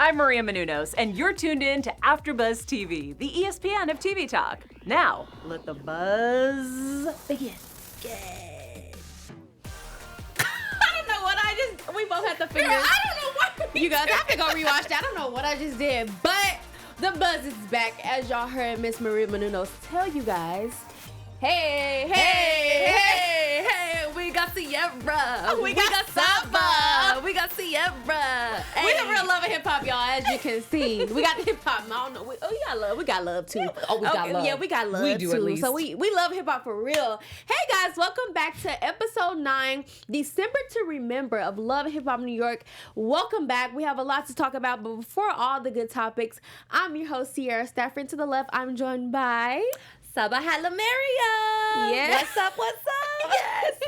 I'm Maria Menounos, and you're tuned in to AfterBuzz TV, the ESPN of TV talk. Now, let the buzz begin. We both have to figure it out. I don't know what. You guys have to go rewatch that. I don't know what I just did. But the buzz is back. As y'all heard Miss Maria Menounos tell you guys. Hey, we got Sierra. We got Saba. We got Sierra. Hey. We the real love of hip hop, y'all, as you can see. We got the hip hop. I don't know. We got love too. We got love. Yeah, we got love we do too. At least. So we love hip hop for real. Hey guys, welcome back to episode 9, December to Remember of Love Hip Hop New York. Welcome back. We have a lot to talk about, but before all the good topics, I'm your host Sierra Stafford. To the left, I'm joined by Saba Hailemariam. Yes. What's up? Yes.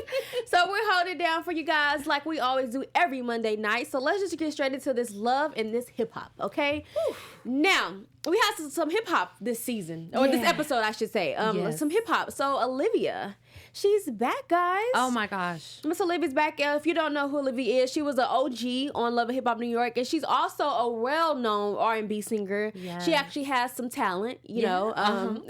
So we're holding down for you guys like we always do every Monday night. So let's just get straight into this love and this hip hop, okay? Whew. Now, we have some hip hop this season, or this episode, I should say. Some hip hop. So Olivia, she's back, guys. Oh my gosh. Miss Olivia's back. If you don't know who Olivia is, she was an OG on Love and Hip Hop New York, and she's also a well-known R&B singer. Yes. She actually has some talent, you know.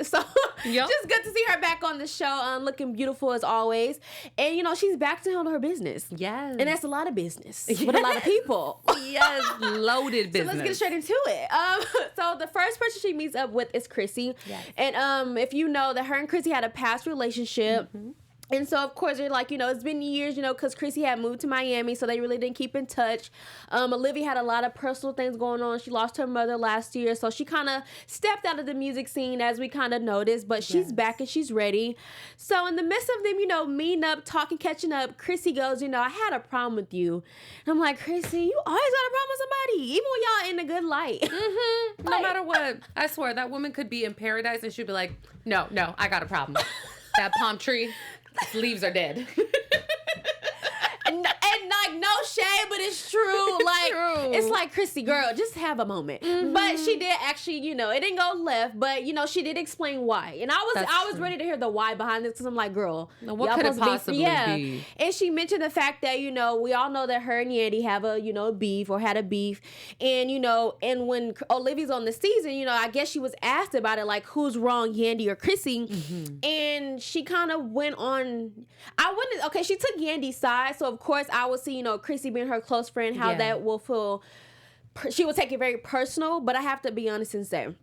So just good to see her back on the show, looking beautiful as always. And you know, she's back to handle her business. Yes. And that's a lot of business with a lot of people. Yes, loaded business. So let's get straight into it. So the first person she meets up with is Chrissy. Yes. And if you know that her and Chrissy had a past relationship. Mm-hmm. And so, of course, they're like, you know, it's been years, you know, because Chrissy had moved to Miami, so they really didn't keep in touch. Olivia had a lot of personal things going on. She lost her mother last year, so she kind of stepped out of the music scene, as we kind of noticed, but she's back and she's ready. So in the midst of them, you know, meeting up, talking, catching up, Chrissy goes, you know, I had a problem with you. And I'm like, Chrissy, you always got a problem with somebody, even when y'all in a good light. Mm-hmm. No matter what. I swear, that woman could be in paradise and she'd be like, no, I got a problem. That palm tree, its leaves are dead. And like, no shade, but it's true. Like, it's like, Chrissy, girl, just have a moment. Mm-hmm. But she did actually, you know, it didn't go left, but you know, she did explain why. And I was ready to hear the why behind this, because I'm like, girl, what could it possibly be? And she mentioned the fact that, you know, we all know that her and Yandy have a, you know, beef, or had a beef. And, you know, and when Olivia's on the season, you know, I guess she was asked about it, like, who's wrong, Yandy or Chrissy? Mm-hmm. And she kind of went on, she took Yandy's side, so of course I would see, you know, Chrissy being her close friend, how that will feel. She will take it very personal, but I have to be honest and say,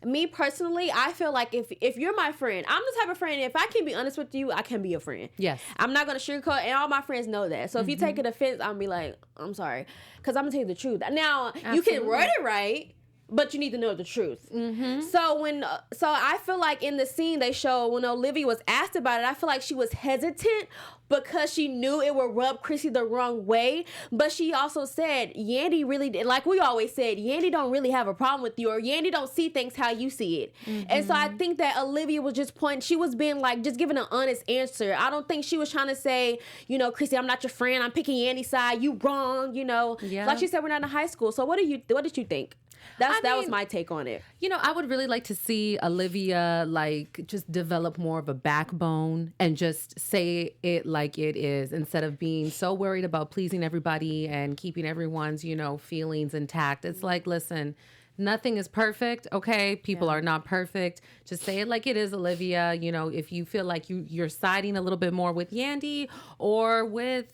me personally, I feel like if you're my friend, I'm the type of friend, if I can be honest with you, I can be a friend. Yes. I'm not going to sugarcoat, and all my friends know that. So if you take it offense, I'm be like, I'm sorry, because I'm going to tell you the truth. Now, you can word it right, but you need to know the truth. Mm-hmm. So I feel like in the scene they show, when Olivia was asked about it, I feel like she was hesitant because she knew it would rub Chrissy the wrong way. But she also said, Yandy really did, like we always said, Yandy don't really have a problem with you, or Yandy don't see things how you see it. Mm-hmm. And so I think that Olivia was just she was being like, just giving an honest answer. I don't think she was trying to say, you know, Chrissy, I'm not your friend, I'm picking Yandy's side, you wrong, you know. Yeah. Like she said, we're not in high school. So what did you think? That was my take on it. You know, I would really like to see Olivia, like, just develop more of a backbone and just say it like it is, instead of being so worried about pleasing everybody and keeping everyone's, you know, feelings intact. It's like, listen, nothing is perfect, okay? People are not perfect. Just say it like it is, Olivia. You know, if you feel like you're siding a little bit more with Yandy or with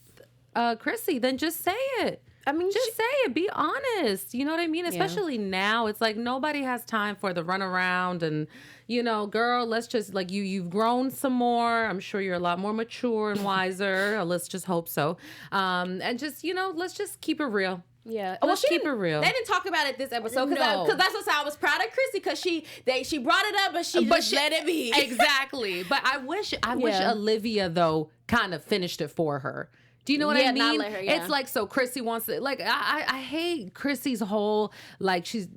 Chrissy, then just say it. I mean, just say it. Be honest. You know what I mean? Especially now, it's like nobody has time for the runaround and, you know, girl, let's just, like, you've grown some more. I'm sure you're a lot more mature and wiser. Let's just hope so. And just, you know, let's just keep it real. Yeah. Let's keep it real. They didn't talk about it this episode because that's what I was proud of Chrissy, because she brought it up, but she let it be. Exactly. But I wish Olivia, though, kind of finished it for her. Do you know what I mean? Not let her, It's like, so Chrissy wants to, like, I hate Chrissy's whole, like, she's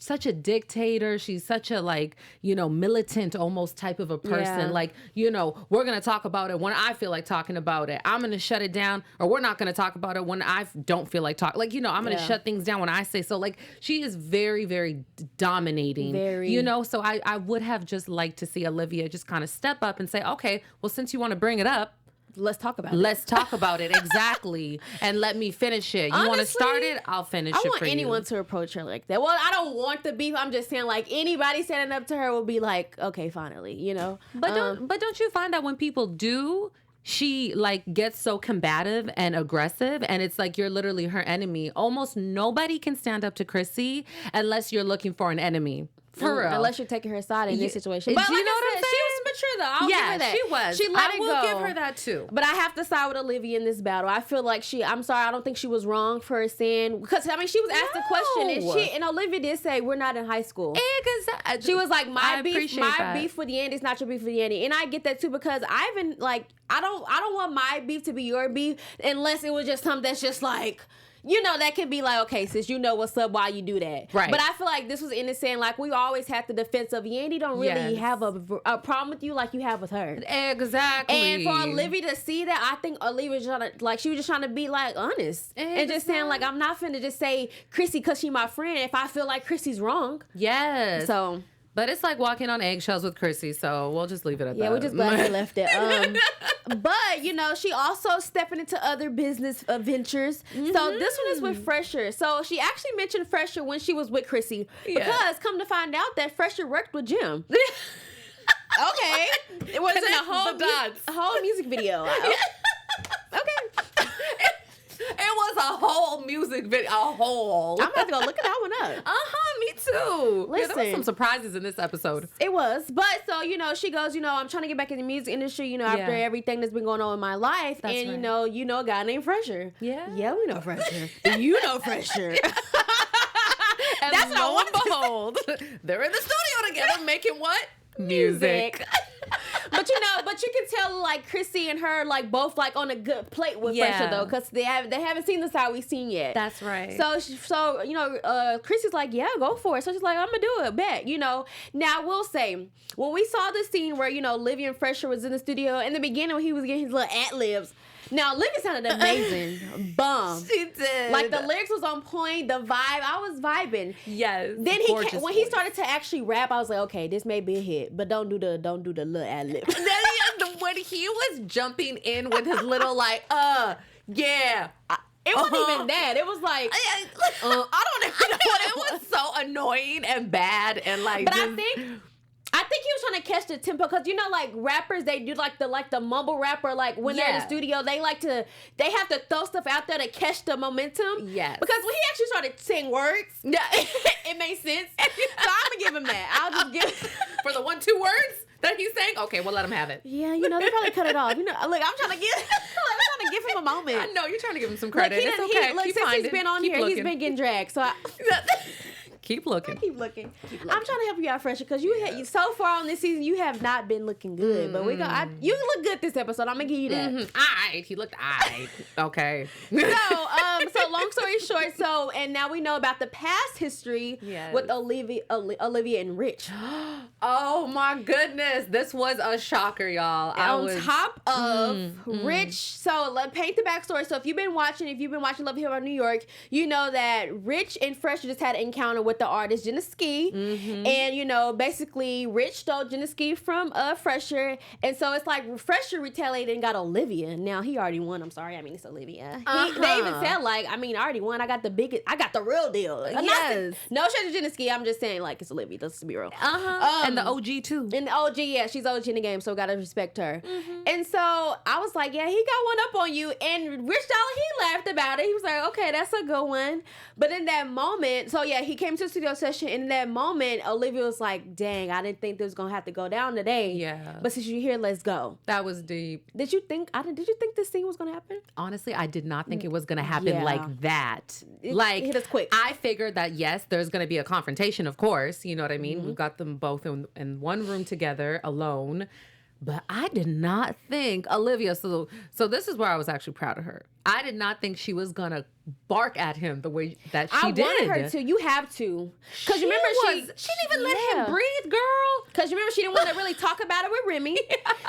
such a dictator. She's such a, like, you know, militant almost type of a person. Yeah. Like, you know, we're going to talk about it when I feel like talking about it. I'm going to shut it down, or we're not going to talk about it when I don't feel like talking. Like, you know, I'm going to shut things down when I say so. Like, she is very, very dominating, you know? So I would have just liked to see Olivia just kind of step up and say, okay, well, since you want to bring it up, let's talk about it. Let's talk about it, exactly. And let me finish it. You want to start it? I'll finish it for you. I want anyone to approach her like that. Well, I don't want the beef. I'm just saying, like, anybody standing up to her will be like, okay, finally, you know? But don't you find that when people do, she like gets so combative and aggressive, and it's like you're literally her enemy. Almost nobody can stand up to Chrissy unless you're looking for an enemy. For real. Unless you're taking her side in this situation. But do you like know what I'm saying? she was mature though. I'll give her that. She was. She let I it will go. give her that too. But I have to side with Olivia in this battle. I feel like I'm sorry, I don't think she was wrong for saying, because I mean she was asked a question and Olivia did say we're not in high school. Exactly. She was like, my beef with Yandy is not your beef with Yandy. And I get that too, because I don't want my beef to be your beef unless it was just something that's just like, you know, that can be like, okay, sis, you know what's up, why you do that. Right. But I feel like this was innocent. Like, we always have the defense of Yandy don't really have a problem with you like you have with her. Exactly. And for Olivia to see that, I think Olivia was trying to, like, she was just trying to be, like, honest. And just saying, like, I'm not finna just say Chrissy because she my friend if I feel like Chrissy's wrong. Yes. So... But it's like walking on eggshells with Chrissy, so we'll just leave it at that. Yeah, we're just glad they left it. But, you know, she also stepping into other business ventures. Mm-hmm. So this one is with Fresher. So she actually mentioned Fresher when she was with Chrissy. Because come to find out that Fresher worked with Jim. Okay. It was in a whole music video. Okay. It was a whole music video. I'm about to go look that one up. Me too. Listen. There was some surprises in this episode. It was. But so, you know, she goes, you know, I'm trying to get back in the music industry, you know, after everything that's been going on in my life. That's and, right. you know a guy named Fresher. Yeah. Yeah, we know Fresher. You know Fresher. And that's lo and behold, they're in the studio together making what? Music. But you can tell like Chrissy and her like both like on a good plate with Fresher though, because they haven't seen the side we've seen yet. That's right. So you know, Chrissy's like, yeah, go for it. So she's like, I'm gonna do it, bet. You know. Now we'll say when we saw the scene where, you know, Olivia and Fresher was in the studio in the beginning when he was getting his little ad-libs. Now, Olivia sounded amazing. Bomb. She did. Like, the lyrics was on point. The vibe. I was vibing. Yes. Then when he started to actually rap, I was like, okay, this may be a hit, but don't do the little ad-lib. When he was jumping in with his little like, yeah. It wasn't even that. It was like, I don't know what it was. So annoying and bad and like. But I think he was trying to catch the tempo, because you know, like rappers, they do like the mumble rapper, like when they're in the studio, they have to throw stuff out there to catch the momentum. Yes. Because when he actually started saying words, it made sense. So I'm gonna give him that. I'll just give for the 1-2 words that he's saying. Okay, we'll let him have it. Yeah, you know, they probably cut it off. You know, look, I'm trying to give him a moment. I know you're trying to give him some credit. Look, it's okay. Look, since he's been on here, he's been getting dragged. So Keep looking. Keep looking. I'm trying to help you out, Fresher, because you so far on this season, you have not been looking good. But you look good this episode. I'm gonna give you that. Alright, he looked alright. Okay. So long story short, and now we know about the past history with Olivia and Rich. Oh my goodness, this was a shocker, y'all. On top of Rich, so paint the backstory. So if you've been watching Love Here on New York, you know that Rich and Fresher just had an encounter with the artist Jenna Ski, and you know, basically Rich stole Jenna Ski from Fresher, and so it's like Fresher retaliated and got Olivia. Now he already won. I'm sorry, I mean it's Olivia. They even said like, I mean, I already won. I got the real deal. Yes. No shade to Jenna Ski. I'm just saying like it's Olivia. Let's be real. And the OG too. And the OG, yeah, she's OG in the game, so gotta respect her. And so I was like, yeah, he got one up on you. And Rich Dollar, he laughed about it. He was like, okay, that's a good one. But in that moment, so yeah, he came to the studio session. In that moment, Olivia was like, dang, I didn't think this was gonna have to go down today. Yeah. But since you're here, let's go. That was deep. Did you think this scene was gonna happen? Honestly, I did not think it was gonna happen like that. It hit us quick. I figured that yes, there's gonna be a confrontation, of course. You know what I mean? We've got them both in one room together, alone. But I did not think Olivia. So this is where I was actually proud of her. I did not think she was gonna bark at him the way that she did. I wanted her to. You have to, because remember she didn't even let him breathe, girl. Because remember she didn't want to really talk about it with Remy.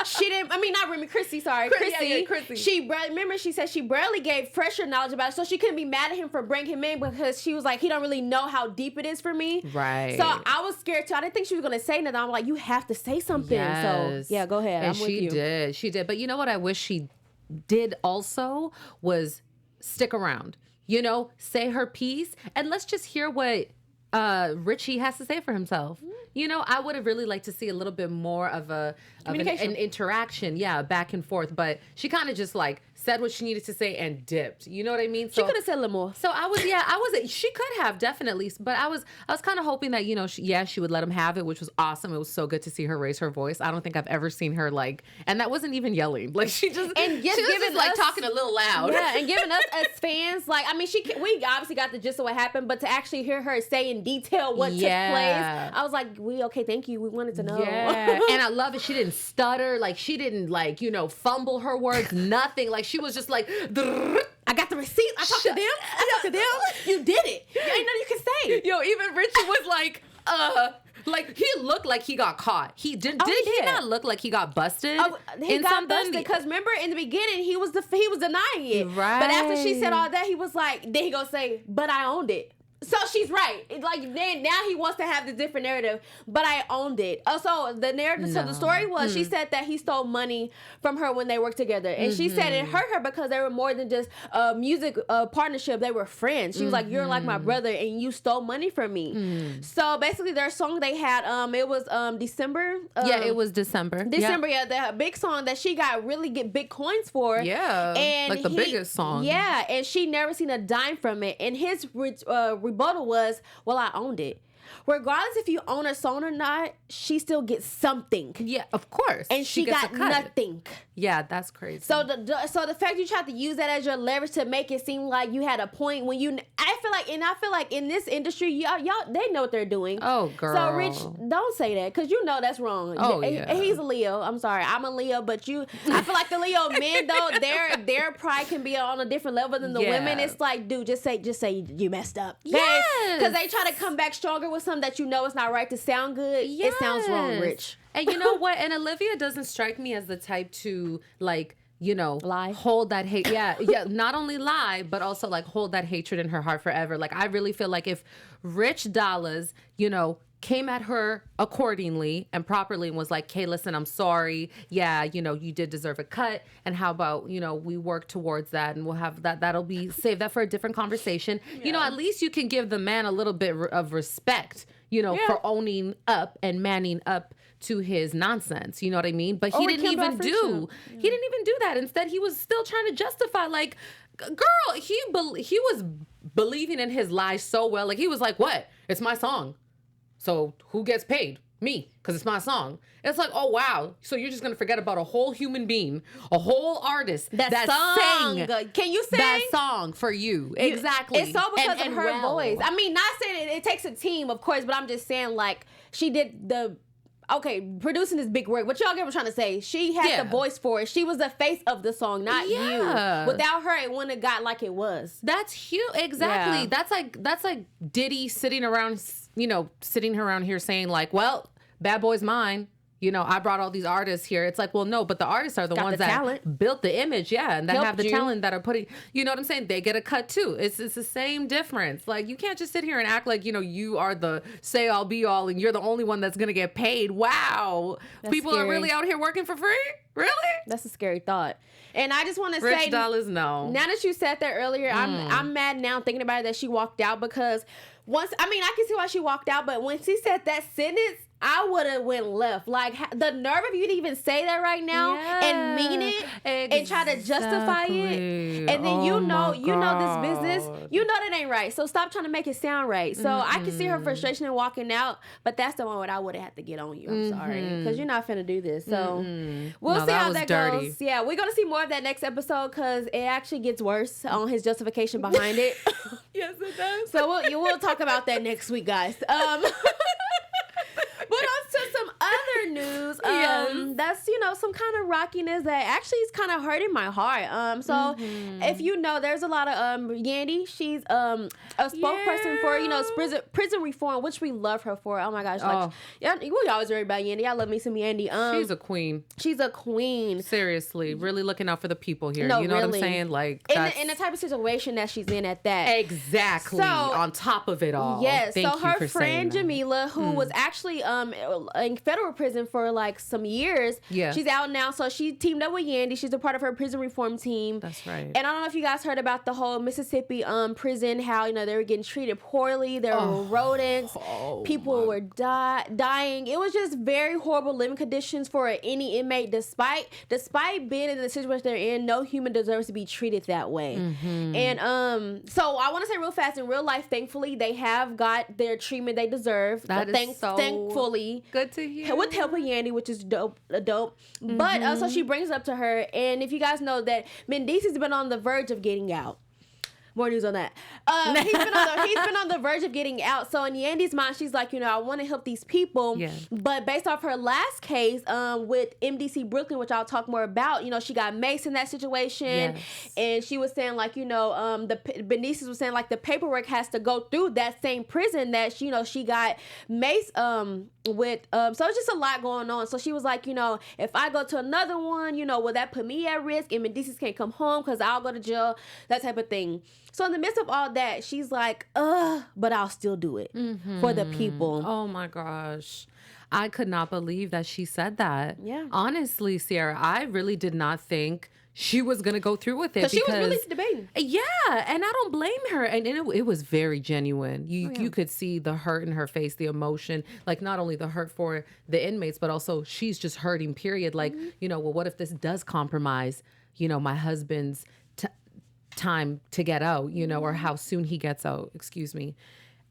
She didn't. I mean, not Remy. Chrissy. Sorry, Chrissy. Chrissy. Remember she said she barely gave Fresher knowledge about it, so she couldn't be mad at him for bringing him in, because she was like, he don't really know how deep it is for me. Right. So I was scared too. I didn't think she was gonna say nothing. I'm like, you have to say something. Yes. So yeah, go ahead. And I'm with you. She did. But you know what I wish she did also was stick around, you know, say her piece, and let's just hear what Richie has to say for himself. You know, I would have really liked to see a little bit more of an interaction, back and forth. But she kind of just like said what she needed to say and dipped. You know what I mean? So, she could have said a little more. So she could have definitely, but I was kind of hoping that, you know, she would let him have it, which was awesome. It was so good to see her raise her voice. I don't think I've ever seen her like, and that wasn't even yelling. Like she was just like talking a little loud. Yeah, and giving us as fans, like, I mean, we obviously got the gist of what happened, but to actually hear her say in detail what took place, I was like, okay, thank you. We wanted to know. Yeah, and I love it. She didn't stutter. Like she didn't like, you know, fumble her words. Nothing. Like she was just like, I got the receipt. I talked to them. You did it. Ain't nothing you can say. Yo, even Richie was like he looked like he got caught. He did he not look like he got busted? He got busted because remember in the beginning he was denying it. Right. But after she said all that, he was like, then he gonna say, but I owned it. So she's right. Like then now he wants to have the different narrative, but I owned it. So the narrative, so the story was she said that he stole money from her when they worked together, and she said it hurt her because they were more than just a music partnership. They were friends. She was like, "You're like my brother, and you stole money from me." So basically, their song they had, it was December. It was December. December, the big song that she got really big coins for. Yeah, and like the biggest song. Yeah, and she never seen a dime from it. And his rebuttal was, well, I owned it. Regardless if you own a song or not, she still gets something. Yeah, of course. And she got nothing. Yeah, that's crazy. So the fact you tried to use that as your leverage to make it seem like you had a point when I feel like in this industry, y'all they know what they're doing. Oh, girl. So Rich, don't say that because you know that's wrong. Oh, yeah. He's a Leo. I'm sorry, I'm a Leo, but I feel like the Leo men though, their pride can be on a different level than the women. It's like, dude, just say you messed up. Yes. Because they try to come back stronger with something that you know it's not right to sound good. Yes. It sounds wrong, Rich. And you know what? And Olivia doesn't strike me as the type to like, you know, hold that hate. Yeah, not only lie, but also like hold that hatred in her heart forever. Like I really feel like if Rich Dollars, you know, came at her accordingly and properly and was like, "Hey, listen, I'm sorry. Yeah, you know, you did deserve a cut. And how about, you know, we work towards that and we'll have that. That'll be save that for a different conversation." Yeah. You know, at least you can give the man a little bit of respect, you know, for owning up and manning up to his nonsense. You know what I mean? But he didn't even do that. Instead, he was still trying to justify, like, girl, he was believing in his lies so well. Like he was like, "What? It's my song. So who gets paid? Me, because it's my song." It's like, oh, wow. So you're just going to forget about a whole human being, a whole artist that sang. Can you sing? That song for you. Exactly. It's all because of her voice. I mean, not saying it takes a team, of course, but I'm just saying, like, she did producing is big work, but y'all get what I'm trying to say. She had the voice for it. She was the face of the song, not you. Without her, it wouldn't have got like it was. That's huge. Exactly. Yeah. That's like Diddy sitting around here saying like, "Well, Bad Boy's mine. You know, I brought all these artists here." It's like, well, no, but the artists are the ones that built the image, and that have the talent that are putting, you know what I'm saying? They get a cut too. It's the same difference. Like, you can't just sit here and act like, you know, you are the say all be all and you're the only one that's gonna get paid. Wow. People are really out here working for free? Really? That's a scary thought. And I just want to say, Rich Dollars, no. Now that you said that earlier, I'm mad now thinking about it that she walked out because I can see why she walked out, but when she said that sentence, I would have went left. Like, the nerve of you to even say that right now and mean it and try to justify it. And then you know this business. You know that ain't right. So stop trying to make it sound right. So I can see her frustration in walking out, but that's the moment I would have had to get on you. I'm sorry. Because you're not finna do this. So we'll see how that goes. Yeah, we're going to see more of that next episode because it actually gets worse on his justification behind it. Yes, it does. So we'll talk about that next week, guys. But on to some other news. That's, you know, some kind of rockiness that actually is kind of hurting my heart. So if you know, there's a lot of Yandy. She's a spokesperson for, you know, prison reform, which we love her for. Oh my gosh. We always worry about Yandy. I love me some Yandy. She's a queen. She's a queen. Seriously. Really looking out for the people here. No, you know really. what I'm saying? Like, in the type of situation that she's in at that. Exactly. So, on top of it all. Yes. Thank so you her for friend saying that. Jamila, who was actually in federal prison prison for like some years. Yeah. She's out now, so she teamed up with Yandy. She's a part of her prison reform team. That's right. And I don't know if you guys heard about the whole Mississippi prison, how, you know, they were getting treated poorly. There were rodents. People were dying. It was just very horrible living conditions for any inmate. Despite being in the situation they're in, no human deserves to be treated that way. And so I want to say real fast, in real life, thankfully, they have got their treatment they deserve. That is so thankfully. good to hear. With help of Yandy, which is dope. But so she brings up to her, and if you guys know that Mendici's been on the verge of getting out. More news on that. He's been on the verge of getting out. So in Yandy's mind, she's like, you know, I want to help these people. Yeah. But based off her last case with MDC Brooklyn, which I'll talk more about, you know, she got maced in that situation. Yes. And she was saying, like, you know, Benices was saying, like, the paperwork has to go through that same prison that, she got maced with. So it's just a lot going on. So she was like, you know, if I go to another one, you know, will that put me at risk? And Mendici's can't come home because I'll go to jail, that type of thing. So in the midst of all that, she's like, but I'll still do it for the people. Oh my gosh. I could not believe that she said that. Yeah. Honestly, Sierra, I really did not think she was going to go through with it. Because she was really debating. Yeah, and I don't blame her. And it was very genuine. You could see the hurt in her face, the emotion, like not only the hurt for the inmates, but also she's just hurting, period. Like, you know, well, what if this does compromise, you know, my husband's time to get out, you know, or how soon he gets out, excuse me.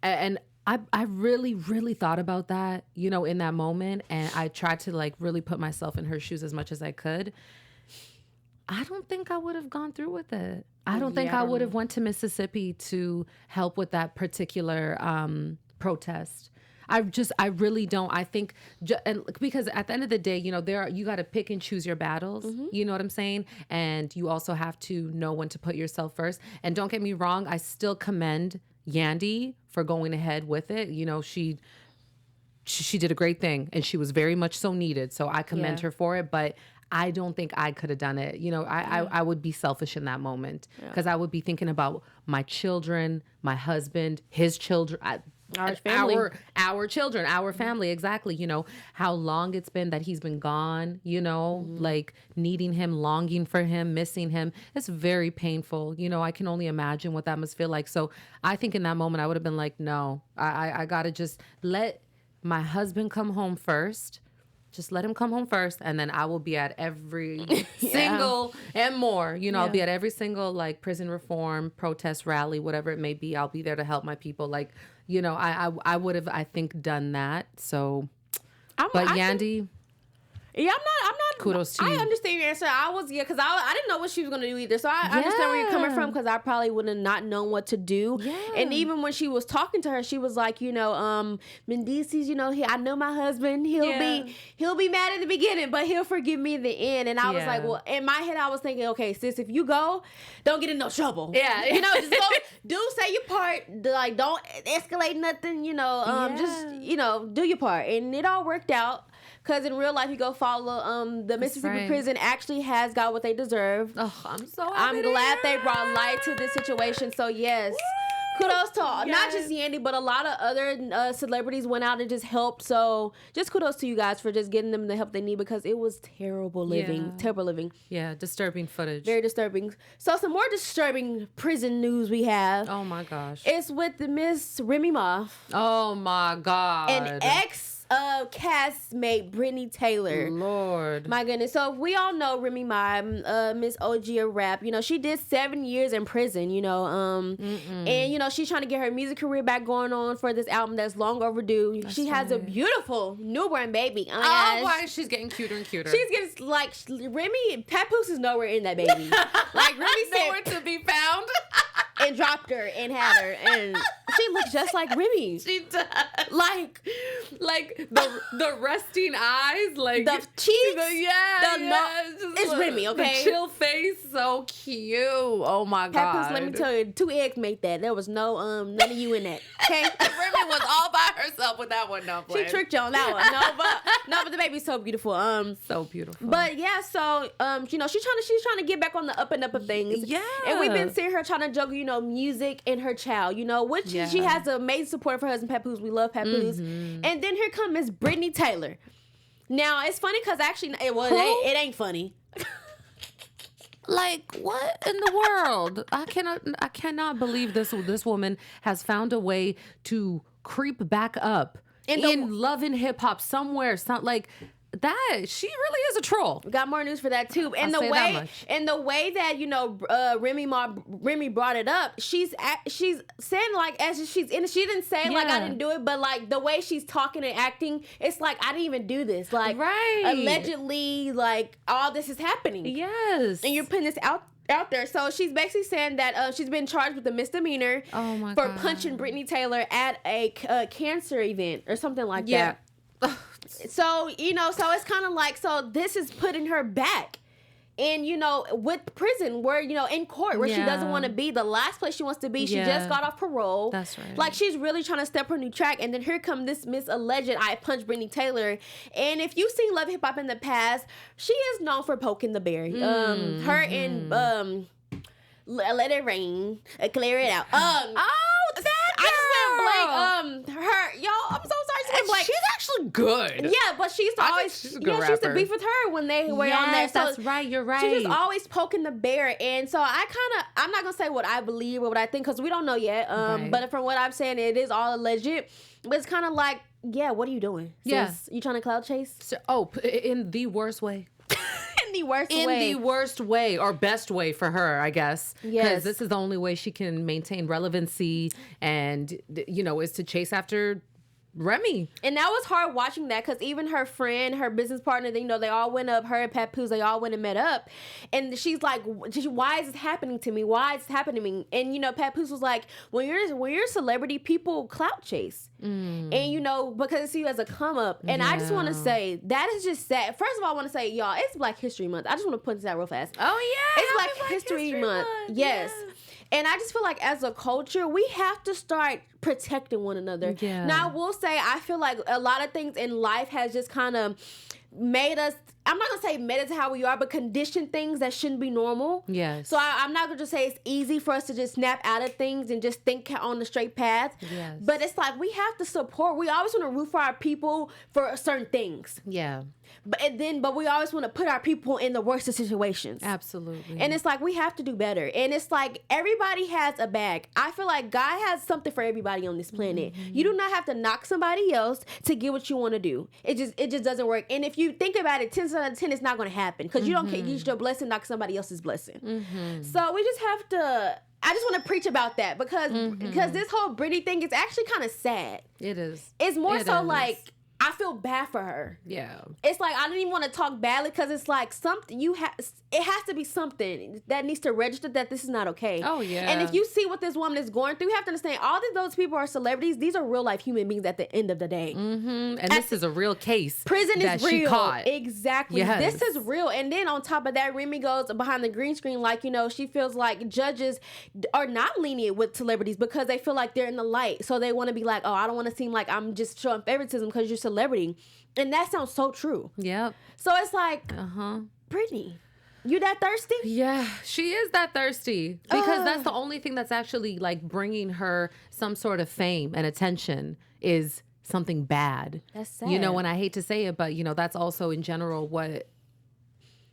And I really, really thought about that, you know, in that moment. And I tried to like really put myself in her shoes as much as I could. I don't think I would have gone through with it. I don't think I would have went to Mississippi to help with that particular protest. I really don't. I think, and because at the end of the day, you know, you got to pick and choose your battles. You know what I'm saying? And you also have to know when to put yourself first. And don't get me wrong, I still commend Yandy for going ahead with it. You know, she did a great thing, and she was very much so needed. So I commend her for it. But I don't think I could have done it. You know, I would be selfish in that moment because I would be thinking about my children, my husband, his children. Our family. Our children, our family, exactly. You know, how long it's been that he's been gone, you know, like needing him, longing for him, missing him. It's very painful. You know, I can only imagine what that must feel like. So I think in that moment, I would have been like, no, I got to just let my husband come home first. Just let him come home first, and then I will be at every single and more. You know, I'll be at every single like prison reform, protest, rally, whatever it may be. I'll be there to help my people. Like, you know, I would have, I think, done that. So, Yandy. I'm not. Kudos to you. I understand your answer. Because I didn't know what she was going to do either. So I understand where you're coming from, because I probably would have not known what to do. Yeah. And even when she was talking to her, she was like, you know, Mendici's, you know, I know my husband. He'll be mad in the beginning, but he'll forgive me in the end. And I was like, well, in my head, I was thinking, okay, sis, if you go, don't get in no trouble. Yeah. You know, just go, say your part. Like, don't escalate nothing, you know, just, you know, do your part. And it all worked out. Because in real life, you go follow the Mississippi prison actually has got what they deserve. Oh, I'm glad they brought light to this situation. So, yes. Woo! Kudos to not just Yandy, but a lot of other celebrities went out and just helped. So, just kudos to you guys for just getting them the help they need, because it was terrible living. Yeah. Terrible living. Yeah, disturbing footage. Very disturbing. So, some more disturbing prison news we have. Oh, my gosh. It's with the Miss Remy Ma. Oh, my God. An castmate Brittany Taylor. Lord. My goodness. So we all know Remy Ma, Miss OG of rap. You know, she did 7 years in prison, you know. And, you know, she's trying to get her music career back going on for this album that's long overdue. She has a beautiful newborn baby. Why she's getting cuter and cuter. She's getting, like, Remy, Papoose is nowhere in that baby. Like, Remy said, nowhere to be found. And dropped her and had her, and she looks just like Remy. She does. Like the resting eyes, like the cheeks, it's Remy. Okay, the chill face, so cute. Oh my God. Papoose, let me tell you, 2 eggs make that. There was no none of you in that. Okay, Remy was all by herself with that one. No, she tricked you on that one. But the baby's so beautiful. So beautiful. But yeah, so you know, she's trying to get back on the up and up of things. Yeah, and we've been seeing her trying to juggle, you know, music and her child, you know, which she has amazing support for her husband Papoose. We love Papoose. And then here comes Miss Brittany Taylor. Now it's funny because actually, it ain't funny. Like, what in the world? I cannot believe this woman has found a way to creep back up in Love and Hip Hop somewhere. Like that, she really is a troll. We got more news for that too. And the way that Remy brought it up, she's saying like as she's in. She didn't say like I didn't do it, but like the way she's talking and acting, it's like I didn't even do this. Like allegedly, like all this is happening. Yes, and you're putting this out there. So she's basically saying that she's been charged with a misdemeanor for punching Brittany Taylor at a cancer event or something like that. So, so it's kind of like, so this is putting her back in, with prison where, in court where she doesn't want to be. The last place she wants to be. She just got off parole. That's right. Like she's really trying to step her new track. And then here come this Miss Alleged I punched Brittany Taylor. And if you've seen Love Hip Hop in the past, she is known for poking the bear. Her and Let It Rain, Clear It Out. I just went blank. Y'all, I'm so sorry. Blank. She's actually good. Yeah, but she used to always, she used to beef with her when they were on there. So that's right. You're right. She's just always poking the bear, and so I'm not gonna say what I believe or what I think because we don't know yet. But from what I'm saying, it is all alleged. But it's kind of like, what are you doing? Sis? You trying to cloud chase? So, in the worst way. In the worst way or best way for her, I guess. Yes. Because this is the only way she can maintain relevancy and, is to chase after Remy. And that was hard watching that because even her friend, her business partner, they all went up, her and Papoose, they all went and met up. And she's like, why is this happening to me? Why is this happening to me? And, Papoose was like, when you're a celebrity, people clout chase. And, because they see you as a come up. And I just want to say, that is just sad. First of all, I want to say, y'all, it's Black History Month. I just want to point this out real fast. Oh, yeah. It's Black History Month. Yes. And I just feel like as a culture, we have to start protecting one another. Yeah. Now, I will say, I feel like a lot of things in life has just kind of made us, I'm not going to say made us how we are, but conditioned things that shouldn't be normal. Yes. So I'm not going to say it's easy for us to just snap out of things and just think on the straight path. Yes. But it's like we have to support. We always want to root for our people for certain things. Yeah. But we always want to put our people in the worst of situations. Absolutely. And it's like we have to do better. And it's like everybody has a bag. I feel like God has something for everybody on this planet. Mm-hmm. You do not have to knock somebody else to get what you want to do. It just doesn't work. And if you think about it, 10 out of 10, it's not going to happen because you don't get your blessing, knock somebody else's blessing. Mm-hmm. So we just have to. I just want to preach about that because this whole Brittany thing is actually kind of sad. It is. It's more like. I feel bad for her. Yeah. It's like I didn't even want to talk badly because it's like something it has to be something that needs to register that this is not okay. Oh, yeah. And if you see what this woman is going through, you have to understand all of those people are celebrities. These are real life human beings at the end of the day. Mm-hmm. And this is a real case. Prison is real. She caught. Exactly. Yes. This is real. And then on top of that, Remy goes behind the green screen like, she feels like judges are not lenient with celebrities because they feel like they're in the light. So they want to be like, oh, I don't want to seem like I'm just showing favoritism because you're celebrity. And that sounds so true. Yep. So it's like, Brittany, you that thirsty? Yeah, she is that thirsty because that's the only thing that's actually like bringing her some sort of fame and attention is something bad. That's sad. And I hate to say it, but that's also in general what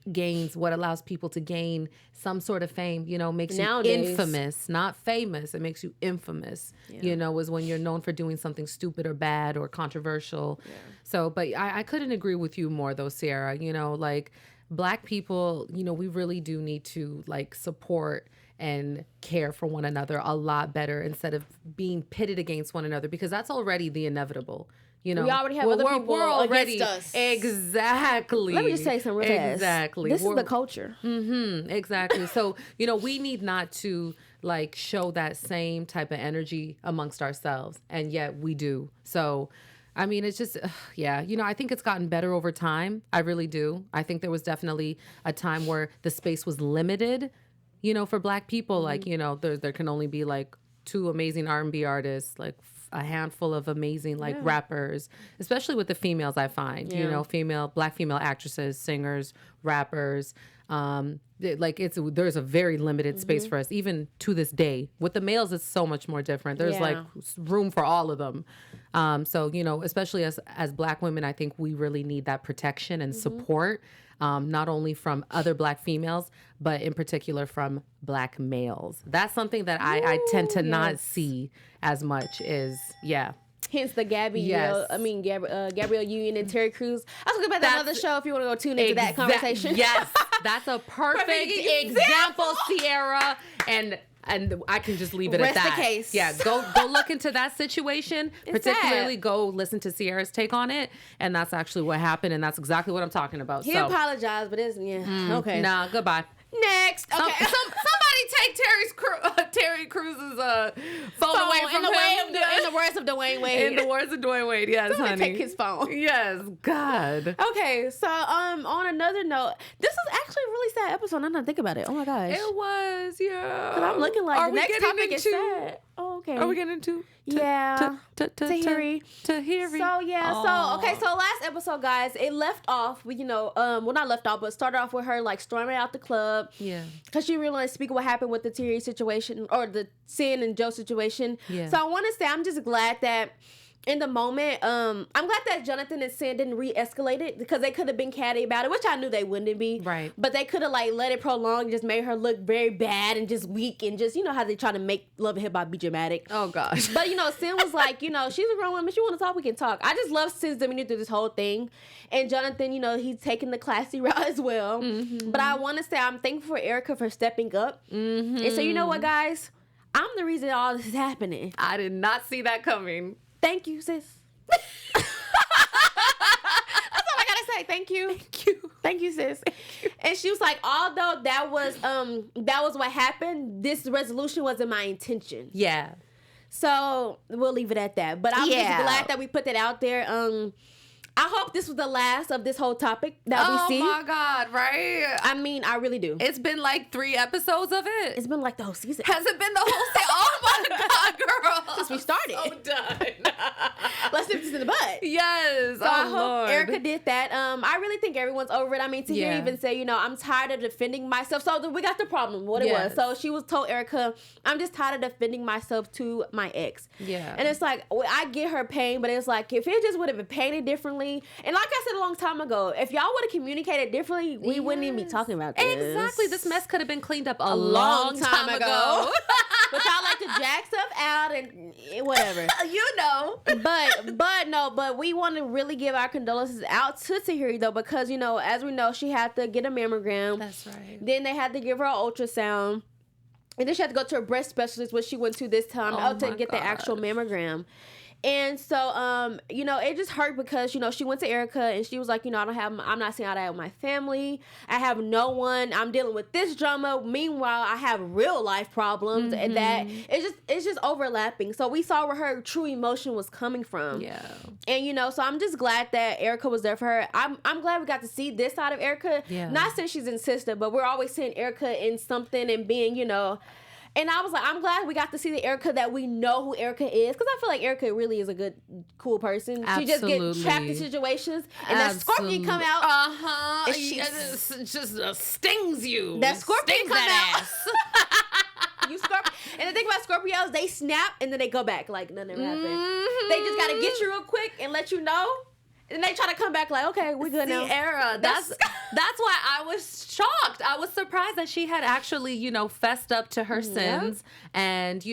allows people to gain some sort of fame, makes Nowadays. You infamous, not famous. It makes you infamous, is when you're known for doing something stupid or bad or controversial. Yeah. So, but I couldn't agree with you more though, Sierra, like Black people, we really do need to like support and care for one another a lot better instead of being pitted against one another because that's already the inevitable. We already have other people against us. Exactly. Let me just say something real fast. Exactly. This is the culture. Mm-hmm. Exactly. So, we need not to like show that same type of energy amongst ourselves. And yet we do. So, I mean, it's just, I think it's gotten better over time. I really do. I think there was definitely a time where the space was limited, for Black people. Mm-hmm. Like, there can only be like 2 amazing R&B artists, like a handful of amazing like rappers, especially with the females. I find Black female actresses, singers, rappers. There's a very limited space for us, even to this day. With the males, it's so much more different. There's like room for all of them. So, you know, especially as Black women, I think we really need that protection and support, not only from other Black females, but in particular from Black males. That's something that I tend to not see as much Hence the Gabrielle Union and Terry Crews. I was talking about that other show if you want to go tune into that conversation. Yes, that's a perfect example, Sierra. And I can just leave it at that. Rest the case. Yeah, go look into that situation. Particularly, go listen to Sierra's take on it, and that's actually what happened, and that's exactly what I'm talking about. He apologized, but it's okay. Nah, goodbye. Next, okay. Somebody take Terry Cruz's phone away from him. In the words of Dwayne Wade. In the words of Dwayne Wade, yes, Somebody honey. take his phone. Yes, God. Okay, so on another note, this was actually a really sad episode. I'm not thinking about it. Oh my gosh, It was, yeah. because I'm looking like the next topic is sad. Oh, okay. Are we getting into Tahiry? Tahiry. So so last episode, guys, it left off with not left off, but started off with her like storming out the club. Yeah. Because she really wanted to speak what happened with the Tahiry situation or the Sin and Joe situation. Yeah. So I want to say I'm just glad that in the moment, I'm glad that Jonathan and Sin didn't re-escalate it, because they could have been catty about it, which I knew they wouldn't be. Right. But they could have like let it prolong and just made her look very bad and just weak and just, you know how they try to make Love and Hip Hop be dramatic. Oh gosh. But Sin was like, she's a grown woman. If you want to talk, we can talk. I just love Sin's demeanor through this whole thing. And Jonathan, he's taking the classy route as well. Mm-hmm. But I want to say I'm thankful for Erica for stepping up. Mm-hmm. And so you know what, guys? I'm the reason all this is happening. I did not see that coming. Thank you, sis. That's all I gotta say. Thank you. Thank you, sis. And she was like, although that was what happened, this resolution wasn't my intention. Yeah. So we'll leave it at that. But I'm just glad that we put that out there. I hope this was the last of this whole topic that we see. Oh my God, right? I mean, I really do. It's been like 3 episodes of it. It's been like the whole season. Has it been the whole season? Oh my God, girl. Since we started. So done. Let's nip this in the bud. Yes. So I hope Erica did that. I really think everyone's over it. I mean, Tahiry even say, I'm tired of defending myself. So we got the problem, what it was. So she was told Erica, I'm just tired of defending myself to my ex. Yeah. And it's like, I get her pain, but it's like, if it just would have been painted differently, and like I said a long time ago, if y'all would have communicated differently, we wouldn't even be talking about this. Exactly. This mess could have been cleaned up a long time ago. But y'all like to jack stuff out and whatever. But we want to really give our condolences out to Tahiry, though, because, as we know, she had to get a mammogram. That's right. Then they had to give her an ultrasound. And then she had to go to a breast specialist, which she went to this time to get the actual mammogram. And so, it just hurt because, she went to Erica and she was like, I'm not seeing eye to eye with my family. I have no one. I'm dealing with this drama. Meanwhile, I have real life problems and that it's just overlapping. So we saw where her true emotion was coming from. Yeah. And, so I'm just glad that Erica was there for her. I'm glad we got to see this side of Erica. Yeah. Not since she's in sister, but we're always seeing Erica in something and being, And I was like, I'm glad we got to see the Erica that we know who Erica is. Because I feel like Erica really is a good, cool person. Absolutely. She just gets trapped in situations. And that scorpion come out. Uh-huh. And it just stings you. That scorpion come out. Ass. You Scorpio. And the thing about Scorpios, they snap and then they go back. Like, nothing ever happened. Mm-hmm. They just got to get you real quick and let you know. And they try to come back like, okay, we're good now. Sierra, that's why I was shocked. I was surprised that she had actually, fessed up to her sins and,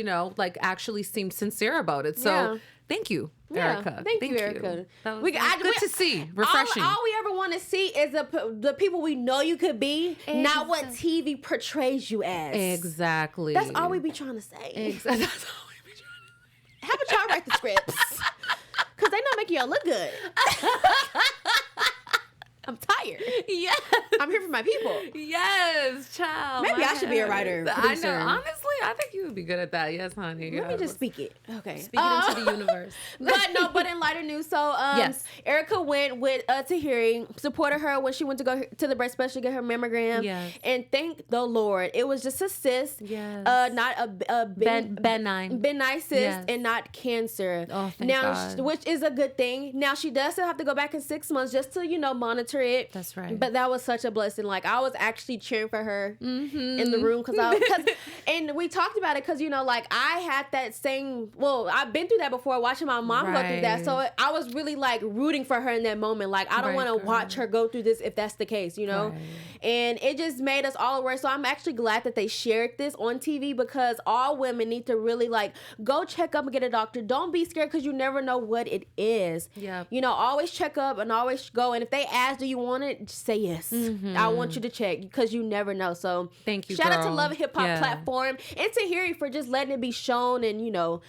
actually seemed sincere about it. So thank you, Erica. Thank you, Erica. That was good to see. Refreshing. All we ever want to see is the people we know you could be, not what TV portrays you as. Exactly. That's all we be trying to say. Exactly. That's all we be trying to say. How about y'all write the scripts? Because they not making y'all look good. I'm tired. Yes. I'm here for my people. Yes, child. Maybe I should be a writer. I know. Honestly, I think you would be good at that. Yes, honey. Let me just speak it. Okay. Speak it into the universe. But in lighter news, so yes. Erica went with Tahiry, supported her when she went to go to the breast special to get her mammogram. Yes. And thank the Lord, it was just a cyst. Yes. Not a benign cyst, yes. and not cancer. Oh, thank God. Which is a good thing. Now she does still have to go back in 6 months just to monitor it. That's right. But that was such a blessing. Like, I was actually cheering for her in the room and we talked about it because like I had that same. Well, I've been through that before, watching my mom go through that. So I was really like rooting for her in that moment. Like, I don't want to watch her go through this if that's the case, Right. And it just made us all aware. So I'm actually glad that they shared this on TV because all women need to really like go check up and get a doctor. Don't be scared because you never know what it is. Yeah. Always check up and always go. And if they ask, do you want it? Just say yes. I want you to check because you never know. So thank you. Shout girl. out to Love and Hip Hop platform and to Tahiry for just letting it be shown and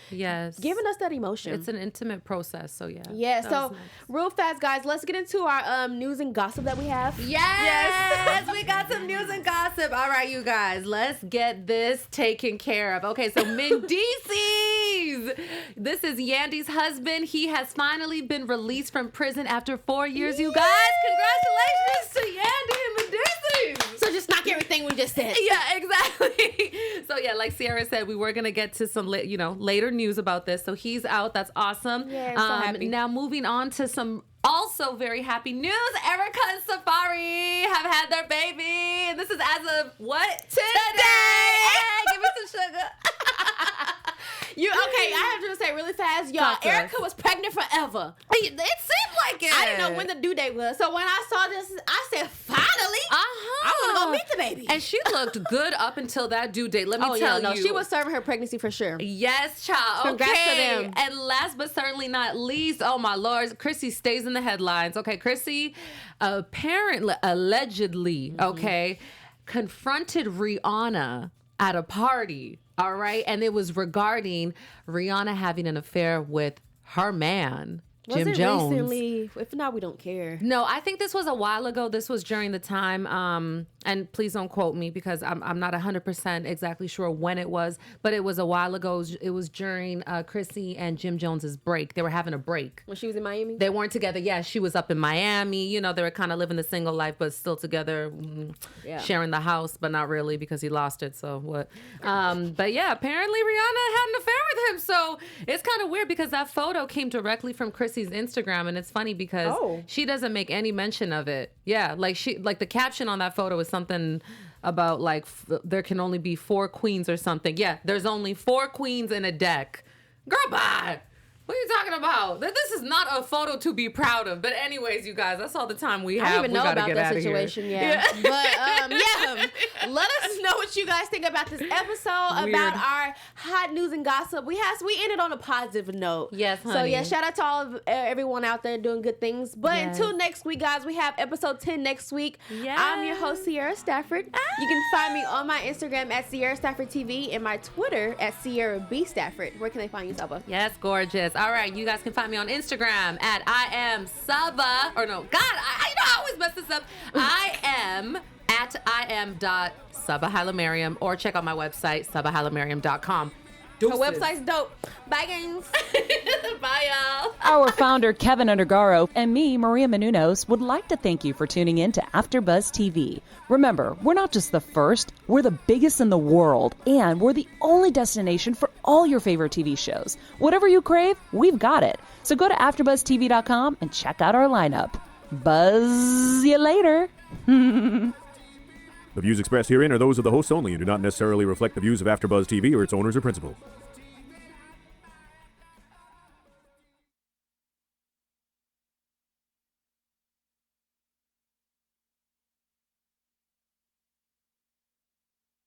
yes, giving us that emotion. It's an intimate process. So yeah. So real fast, guys, let's get into our news and gossip that we have. Yes, we got some news and gossip. All right, you guys, let's get this taken care of. Okay, so Mendices. This is Yandy's husband. He has finally been released from prison after 4 years, you guys. Congratulations to Yandy and Mendices. So just knock everything we just said. Yeah, exactly. So yeah, like Sierra said, we were gonna get to some later news about this. So he's out. That's awesome. Yeah, I'm so happy. Now moving on to some also very happy news. Erica and Safari have had their baby. And this is as of what? Today. Hey, give me some sugar. Okay, I have to say really fast, y'all. Erica was pregnant forever. It seemed like it. I didn't know when the due date was. So when I saw this, I said, finally, I want to go meet the baby. And she looked good up until that due date. Let me tell you. She was serving her pregnancy for sure. Yes, child. Congrats to okay. them. And last but certainly not least, oh my Lord, Chrissy stays in the headlines. Okay, Chrissy apparently, allegedly, confronted Rihanna at a party. All right. And it was regarding Rihanna having an affair with her man, Jim Jones. Recently? If not, we don't care. No, I think this was a while ago. This was during the time, and please don't quote me because I'm not 100% exactly sure when it was, but it was a while ago. It was during Chrissy and Jim Jones's break. They were having a break. When she was in Miami? They weren't together. Yeah, she was up in Miami. They were kind of living the single life, but still together, sharing the house, but not really because he lost it. So what? But yeah, apparently Rihanna had an affair with him. So it's kind of weird because that photo came directly from Chrissy's Instagram, and it's funny because she doesn't make any mention of it. Yeah, like the caption on that photo is something about like there can only be 4 queens or something. Yeah, there's only 4 queens in a deck. Girl, bye. What are you talking about? This is not a photo to be proud of. But anyways, you guys, that's all the time we have. I don't even know about that situation yet. But let us know what you guys think about this episode, about our hot news and gossip. We ended on a positive note. Yes, honey. So yeah, shout out to all of everyone out there doing good things. But until next week, guys, we have episode 10 next week. Yes. I'm your host, Sierra Stafford. You can find me on my Instagram at Sierra Stafford TV and my Twitter at Sierra B Stafford. Where can they find you, Saba? Yes, gorgeous. All right, you guys can find me on Instagram at I am Saba. Or no, God, I always mess this up. I am @IM.Saba Hailemariam, or check out my website, sabahailemariam.com. Her website's dope. Bye, gangs. Bye, y'all. Our founder, Keven Undergaro, and me, Maria Menounos, would like to thank you for tuning in to AfterBuzz TV. Remember, we're not just the first, we're the biggest in the world, and we're the only destination for all your favorite TV shows. Whatever you crave, we've got it. So go to AfterBuzzTV.com and check out our lineup. Buzz you later. The views expressed herein are those of the hosts only and do not necessarily reflect the views of AfterBuzz TV or its owners or principals.